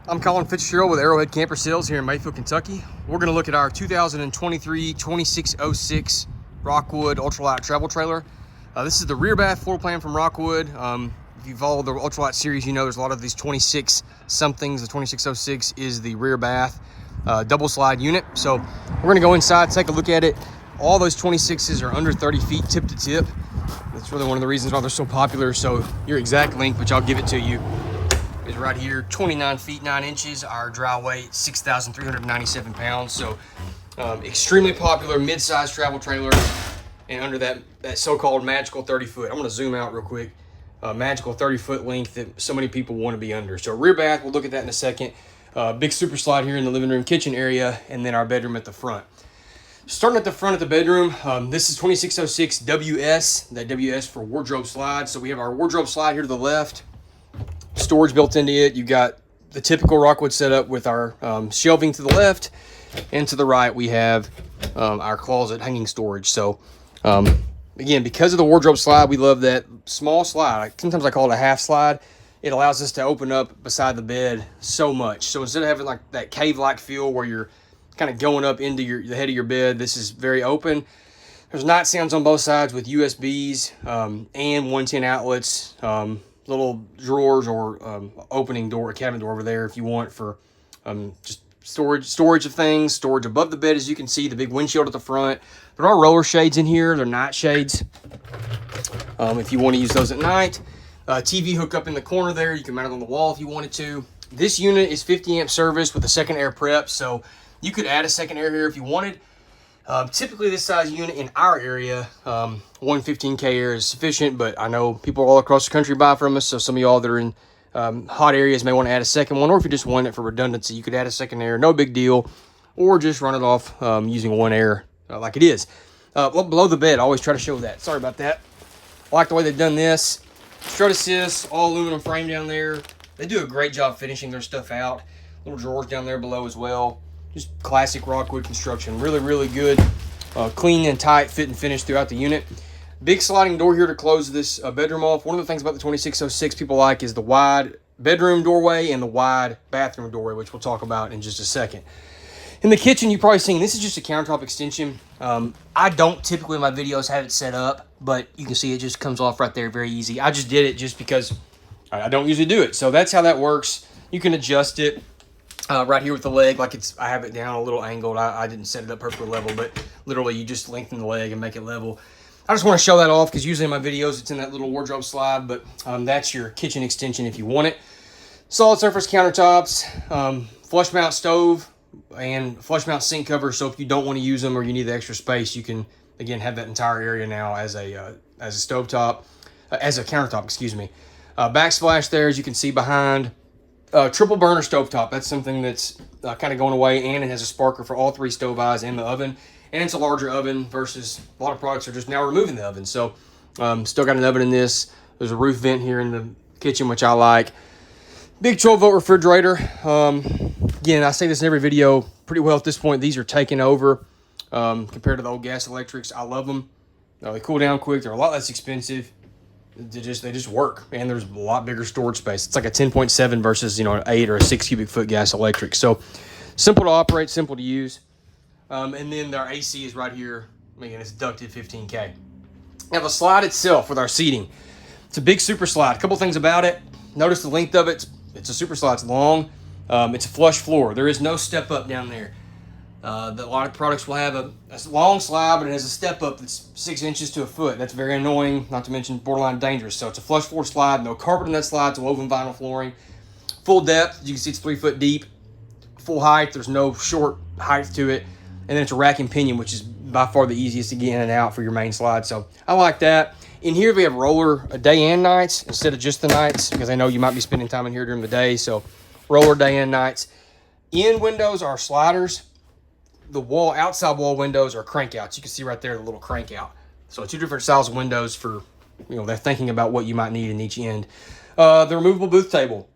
I'm Colin Fitzgerald with Arrowhead Camper Sales here in Mayfield, Kentucky. We're going to look at our 2023 2606 Rockwood Ultralight Travel Trailer. This is the rear bath floor plan from Rockwood. If you follow the Ultralight series, you know there's a lot of these 26 somethings. The 2606 is the rear bath double slide unit. So we're going to go inside, take a look at it. All those 26s are under 30 feet tip to tip. That's really one of the reasons why they're so popular. So your exact length, which I'll give it to you, is right here, 29 feet 9 inches. Our dry weight 6,397 pounds. So extremely popular mid-sized travel trailer, and under that so-called magical 30 foot. I'm going to zoom out real quick. Magical 30 foot length that so many people want to be under. So rear bath, we'll look at that in a second. Big super slide here in the living room kitchen area, and then our bedroom at the front. Starting at the front of the bedroom, this is 2606 WS, that WS for wardrobe slide. So we have our wardrobe slide here to the left, storage built into it. You got the typical Rockwood setup with our shelving to the left, and to the right we have our closet hanging storage. So again, because of the wardrobe slide, we love that small slide. Sometimes I call it a half slide. It allows us to open up beside the bed so much. So instead of having like that cave-like feel where you're kind of going up into the head of your bed, this is very open. There's night stands on both sides with USBs and 110 outlets, little drawers or opening door, a cabinet door over there if you want for just storage of things, storage above the bed. As you can see, the big windshield at the front. There are roller shades in here. They're night shades if you want to use those at night. TV hook up in the corner there. You can mount it on the wall if you wanted to. This unit is 50 amp service with a second air prep, so you could add a second air here if you wanted. Typically this size unit in our area, 115K air is sufficient, but I know people all across the country buy from us, so some of y'all that are in hot areas may want to add a second one, or if you just want it for redundancy, you could add a second air, no big deal, or just run it off using one air like it is. Below the bed, I always try to show that. Sorry about that. I like the way they've done this. Strut assist, all aluminum frame down there. They do a great job finishing their stuff out. Little drawers down there below as well. Just classic Rockwood construction. Really, really good. Clean and tight fit and finish throughout the unit. Big sliding door here to close this bedroom off. One of the things about the 2606 people like is the wide bedroom doorway and the wide bathroom doorway, which we'll talk about in just a second. In the kitchen, you've probably seen, this is just a countertop extension. I don't typically in my videos have it set up, but you can see it just comes off right there very easy. I just did it just because I don't usually do it. So that's how that works. You can adjust it right here with the leg, like I have it down a little angled. I didn't set it up perfectly level, but literally you just lengthen the leg and make it level. I just want to show that off because usually in my videos it's in that little wardrobe slide, but that's your kitchen extension if you want it. Solid surface countertops, flush mount stove, and flush mount sink cover. So if you don't want to use them or you need the extra space, you can again have that entire area now as a stovetop, as a countertop, excuse me. Backsplash there, as you can see behind. Triple burner stovetop. That's something that's kind of going away, and it has a sparker for all three stove eyes and the oven. And it's a larger oven versus a lot of products are just now removing the oven. So still got an oven in this. There's a roof vent here in the kitchen, which I like. Big 12-volt refrigerator. Again, I say this in every video pretty well at this point. These are taking over compared to the old gas electrics. I love them. They cool down quick. They're a lot less expensive. They just work, and there's a lot bigger storage space. It's like a 10.7 versus an 8 or a 6 cubic foot gas electric. So simple to operate, simple to use. And then our AC is right here. Again, it's ducted 15K. Now the slide itself with our seating, it's a big super slide. A couple things about it. Notice the length of it. It's a super slide. It's long. It's a flush floor. There is no step up down there. A lot of products will have a long slide, but it has a step up that's 6 inches to a foot. That's very annoying, not to mention borderline dangerous. So it's a flush floor slide, no carpet in that slide. It's a woven vinyl flooring. Full depth, you can see it's 3 foot deep. Full height, there's no short height to it. And then it's a rack and pinion, which is by far the easiest to get in and out for your main slide. So I like that. In here, we have roller day and nights instead of just the nights, because I know you might be spending time in here during the day. So roller day and nights. In windows are sliders. The outside wall windows are crankouts. You can see right there the little crank out. So two different styles of windows for, they're thinking about what you might need in each end. The removable booth table.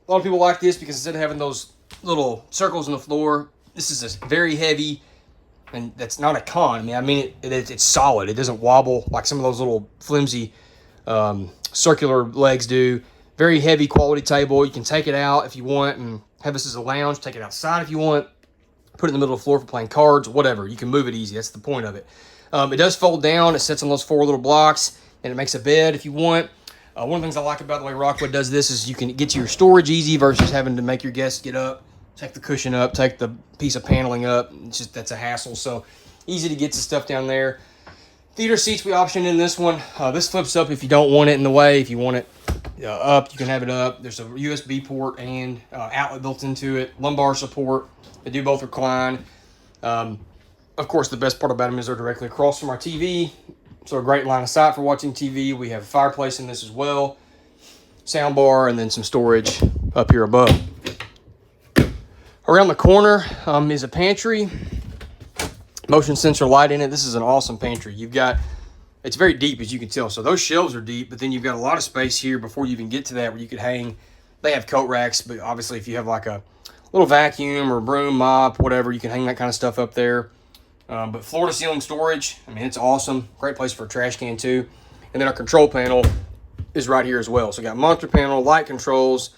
A lot of people like this because instead of having those little circles in the floor, this is a very heavy, and that's not a con. It's solid. It doesn't wobble like some of those little flimsy circular legs do. Very heavy quality table. You can take it out if you want and have this as a lounge. Take it outside if you want. Put it in the middle of the floor for playing cards, whatever. You can move it easy. That's the point of it. It does fold down. It sits on those 4 little blocks, and it makes a bed if you want. One of the things I like about the way Rockwood does this is you can get to your storage easy versus having to make your guests get up, take the cushion up, take the piece of paneling up. It's just, that's a hassle. So easy to get to stuff down there. Theater seats we optioned in this one. This flips up if you don't want it in the way. If you want it up, you can have it up. There's a USB port and outlet built into it. Lumbar support. They do both recline. Of course, the best part about them is they're directly across from our TV. So a great line of sight for watching TV. We have a fireplace in this as well. Sound bar, and then some storage up here above. Around the corner is a pantry. Motion sensor light in it. This is an awesome pantry. You've got, it's very deep as you can tell. So those shelves are deep, but then you've got a lot of space here before you even get to that where you could hang. They have coat racks, but obviously if you have like a little vacuum or broom, mop, whatever, you can hang that kind of stuff up there. But floor to ceiling storage, I mean, it's awesome. Great place for a trash can too. And then our control panel is right here as well. So we got monitor panel, light controls,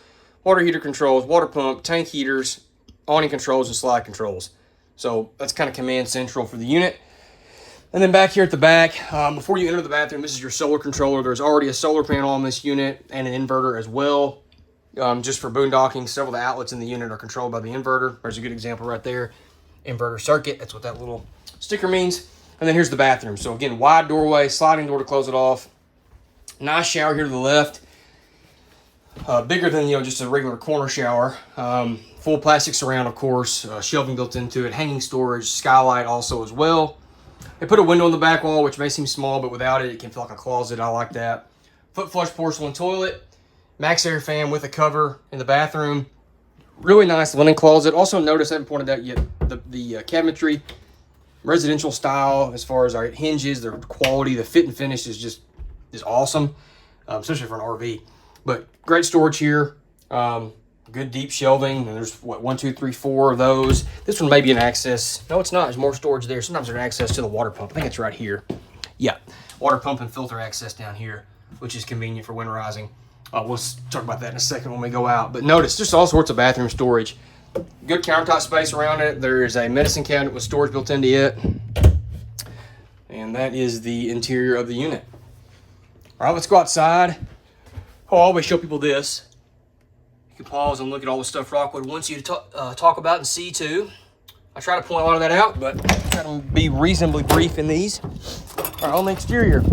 water heater controls, water pump, tank heaters, awning controls, and slide controls. So that's kind of command central for the unit. And then back here at the back, before you enter the bathroom, this is your solar controller. There's already a solar panel on this unit and an inverter as well. Just for boondocking, several of the outlets in the unit are controlled by the inverter. There's a good example right there. Inverter circuit, that's what that little sticker means. And then here's the bathroom. So again, wide doorway, sliding door to close it off. Nice shower here to the left. Bigger than, just a regular corner shower. Full plastic surround, of course, shelving built into it, hanging storage, skylight also as well. They put a window in the back wall, which may seem small, but without it, it can feel like a closet. I like that. Foot flush porcelain toilet, max air fan with a cover in the bathroom. Really nice linen closet. Also notice, I haven't pointed out yet, the cabinetry, residential style as far as our hinges, the quality, the fit and finish is awesome, especially for an RV. But great storage here. Good deep shelving, and there's what, 1, 2, 3, 4 of those. This one may be an access. No, it's not. There's more storage there. Sometimes there's access to the water pump. I think it's right here. Yeah, water pump and filter access down here, which is convenient for winterizing. We'll talk about that in a second when we go out. But notice, just all sorts of bathroom storage. Good countertop space around it. There is a medicine cabinet with storage built into it. And that is the interior of the unit. All right, let's go outside. I always show people this. You can pause and look at all the stuff Rockwood wants you to talk about and see too. I try to point a lot of that out, but I try to be reasonably brief in these. All right, on the exterior,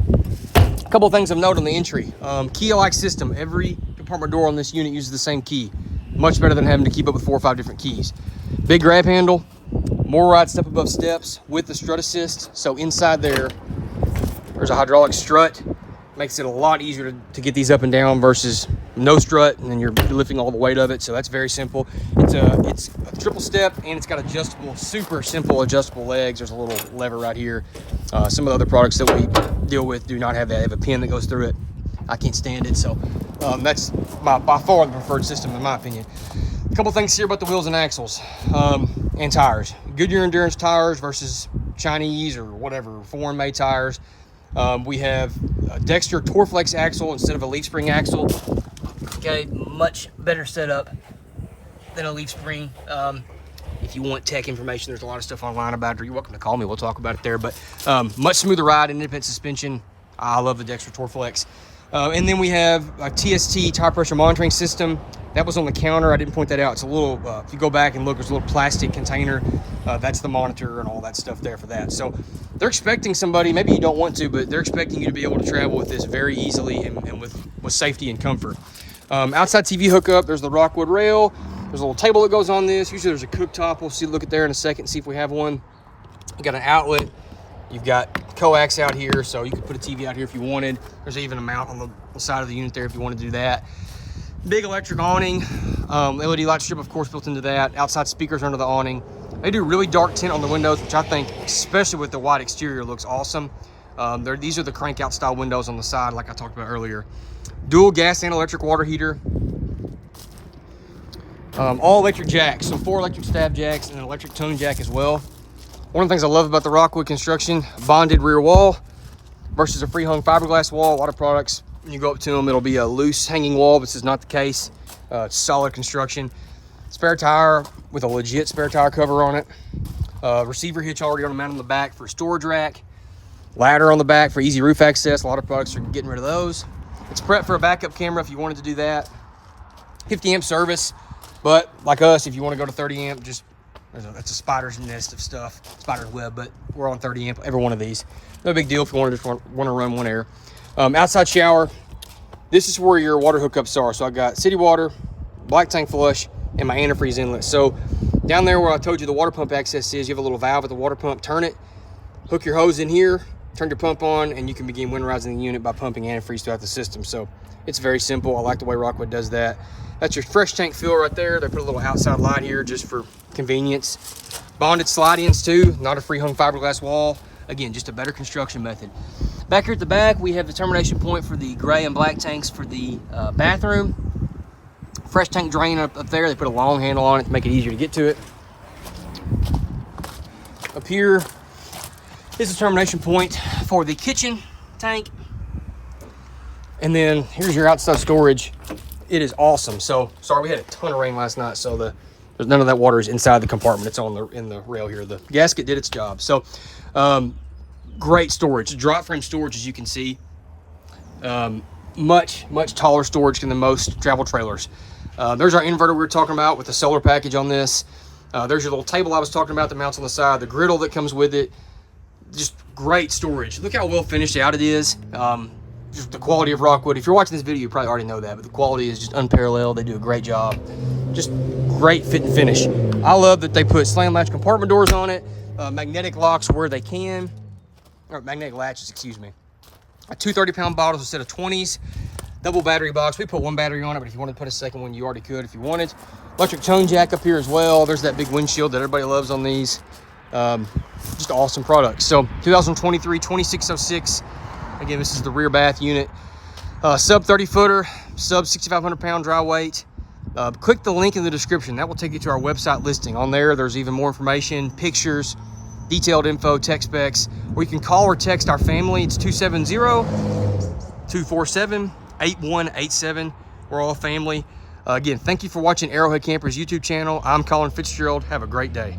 a couple of things of note on the entry. Key-alike system. Every compartment door on this unit uses the same key. Much better than having to keep up with 4 or 5 different keys. Big grab handle, more ride step above steps with the strut assist. So inside there's a hydraulic strut. Makes it a lot easier to get these up and down versus no strut, and then you're lifting all the weight of it. So that's very simple. It's a triple step, and it's got adjustable, super simple adjustable legs. There's a little lever right here. Some of the other products that we deal with do not have that. They have a pin that goes through it. I can't stand it. So that's by far the preferred system in my opinion. A couple things here about the wheels and axles and tires. Goodyear Endurance tires versus Chinese or whatever foreign made tires. We have a Dexter Torflex axle instead of a leaf spring axle. Okay, much better setup than a leaf spring. If you want tech information, there's a lot of stuff online about it, or you're welcome to call me. We'll talk about it there. But much smoother ride, independent suspension. I love the Dexter Torflex. And then we have a TST tire pressure monitoring system. That was on the counter. I didn't point that out. It's a little, if you go back and look, there's a little plastic container. That's the monitor and all that stuff there for that. So they're expecting somebody, maybe you don't want to, but they're expecting you to be able to travel with this very easily and with safety and comfort. Outside TV hookup, there's the Rockwood rail. There's a little table that goes on this. Usually there's a cooktop. We'll look at there in a second, see if we have one. You got an outlet. You've got coax out here, so you could put a TV out here if you wanted. There's even a mount on the side of the unit there if you want to do that. Big electric awning, LED light strip, of course, built into that. Outside speakers under the awning. They do really dark tint on the windows, which I think, especially with the white exterior, looks awesome. These are the crank out style windows on the side, like I talked about earlier. Dual gas and electric water heater. All electric jacks, so 4 electric stab jacks and an electric tone jack as well. One of the things I love about the Rockwood construction, bonded rear wall versus a free hung fiberglass wall. A lot of products When you go up to them, it'll be a loose hanging wall. This is not the case. It's solid construction. Spare tire with a legit spare tire cover on it. Receiver hitch already on the mount on the back for a storage rack. Ladder on the back for easy roof access. A lot of products are getting rid of those. It's prepped for a backup camera if you wanted to do that. 50 amp service, but like us, if you want to go to 30 amp, just that's a spider's nest of stuff, spider's web, but we're on 30 amp, every one of these. No big deal if you want to run one air. Outside shower, this is where your water hookups are. So I got city water, black tank flush, and my antifreeze inlet. So down there where I told you the water pump access is, you have a little valve at the water pump. Turn it, hook your hose in here, turn your pump on, and you can begin winterizing the unit by pumping antifreeze throughout the system. So it's very simple. I like the way Rockwood does that. That's your fresh tank fill right there. They put a little outside light here just for convenience. Bonded slide ins too, not a free hung fiberglass wall. Again, just a better construction method. Back here at the back, we have the termination point for the gray and black tanks for the bathroom. Fresh tank drain up there. They put a long handle on it to make it easier to get to it. Up here is the termination point for the kitchen tank. And then here's your outside storage. It is awesome. So, sorry, we had a ton of rain last night, so there's none of that water is inside the compartment. It's in the rail here. The gasket did its job. So, great storage. Drop frame storage, as you can see. Much taller storage than most travel trailers. There's our inverter we were talking about with the solar package on this. There's your little table I was talking about that mounts on the side, the griddle that comes with it. Just great storage. Look how well finished out it is. Just the quality of Rockwood. If you're watching this video, you probably already know that, but the quality is just unparalleled. They do a great job. Just great fit and finish. I love that they put slam latch compartment doors on it, magnetic locks where they can, or magnetic latches, excuse me. Two 30-pound bottles instead of 20s. Double battery box. We put one battery on it, but if you wanted to put a second one, you already could if you wanted. Electric tone jack up here as well. There's that big windshield that everybody loves on these. Just awesome products. So 2023 2606. Again, this is the rear bath unit. Sub 30 footer, sub 6,500 pound dry weight. Click the link in the description. That will take you to our website listing. On there, there's even more information, pictures, detailed info, tech specs, or you can call or text our family. It's 270-247-8187. We're all family. Again, thank you for watching Arrowhead Campers YouTube channel. I'm Colin Fitzgerald. Have a great day.